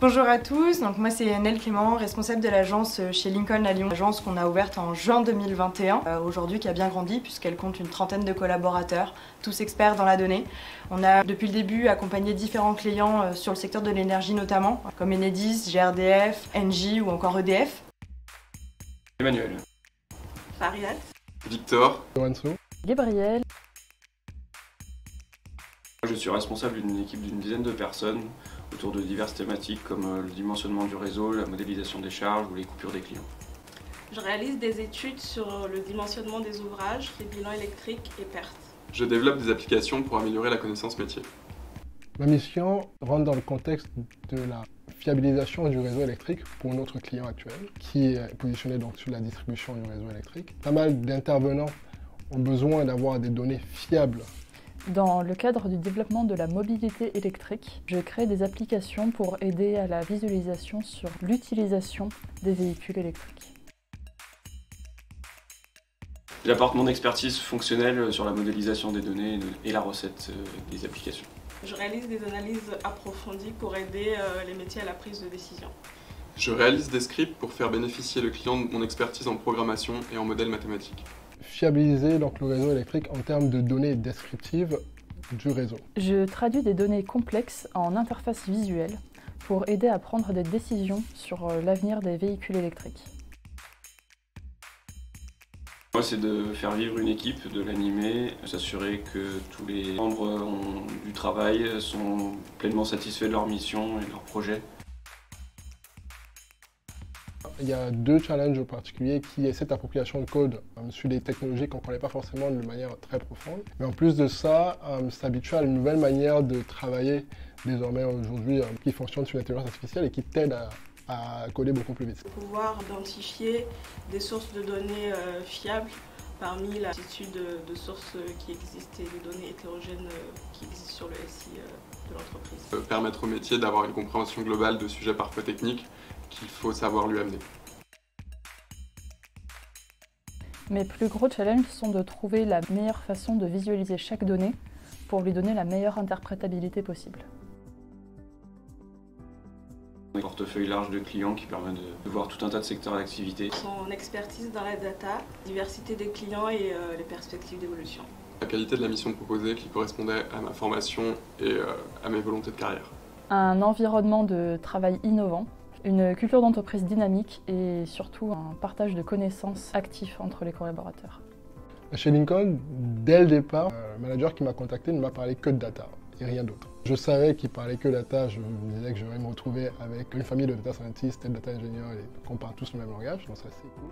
Bonjour à tous, donc moi c'est Nel Clément, responsable de l'agence chez Lincoln à Lyon, agence qu'on a ouverte en juin 2021, aujourd'hui qui a bien grandi puisqu'elle compte une trentaine de collaborateurs, tous experts dans la donnée. On a depuis le début accompagné différents clients sur le secteur de l'énergie notamment, comme Enedis, GRDF, Engie ou encore EDF. Emmanuel. Fariat. Victor. Lorenzo. Gabriel. Je suis responsable d'une équipe d'une dizaine de personnes autour de diverses thématiques comme le dimensionnement du réseau, la modélisation des charges ou les coupures des clients. Je réalise des études sur le dimensionnement des ouvrages, les bilans électriques et pertes. Je développe des applications pour améliorer la connaissance métier. Ma mission rentre dans le contexte de la fiabilisation du réseau électrique pour notre client actuel, qui est positionné donc sur la distribution du réseau électrique. Pas mal d'intervenants ont besoin d'avoir des données fiables. Dans le cadre du développement de la mobilité électrique, je crée des applications pour aider à la visualisation sur l'utilisation des véhicules électriques. J'apporte mon expertise fonctionnelle sur la modélisation des données et la recette des applications. Je réalise des analyses approfondies pour aider les métiers à la prise de décision. Je réalise des scripts pour faire bénéficier le client de mon expertise en programmation et en modèles mathématiques. Fiabiliser donc le réseau électrique en termes de données descriptives du réseau. Je traduis des données complexes en interface visuelle pour aider à prendre des décisions sur l'avenir des véhicules électriques. Moi, c'est de faire vivre une équipe, de l'animer, s'assurer que tous les membres du travail sont pleinement satisfaits de leur mission et de leur projet. Il y a deux challenges en particulier qui est cette appropriation de code sur des technologies qu'on ne connaît pas forcément de manière très profonde. Mais en plus de ça, s'habituer à une nouvelle manière de travailler désormais aujourd'hui qui fonctionne sur l'intelligence artificielle et qui t'aide à coder beaucoup plus vite. Pouvoir identifier des sources de données fiables parmi la multitude de sources qui existent et des données hétérogènes qui existent sur le SI de l'entreprise. Permettre au métier d'avoir une compréhension globale de sujets parfois techniques qu'il faut savoir lui amener. Mes plus gros challenges sont de trouver la meilleure façon de visualiser chaque donnée pour lui donner la meilleure interprétabilité possible. Un portefeuille large de clients qui permet de voir tout un tas de secteurs d'activité. Son expertise dans la data, diversité des clients et les perspectives d'évolution. La qualité de la mission proposée qui correspondait à ma formation et à mes volontés de carrière. Un environnement de travail innovant, une culture d'entreprise dynamique et surtout un partage de connaissances actif entre les collaborateurs. Chez Lincoln, dès le départ, le manager qui m'a contacté ne m'a parlé que de data et rien d'autre. Je savais qu'il parlait que data, je me disais que j'aurais me retrouver avec une famille de data scientists et de data ingénieurs et qu'on parle tous le même langage, donc ça c'est cool.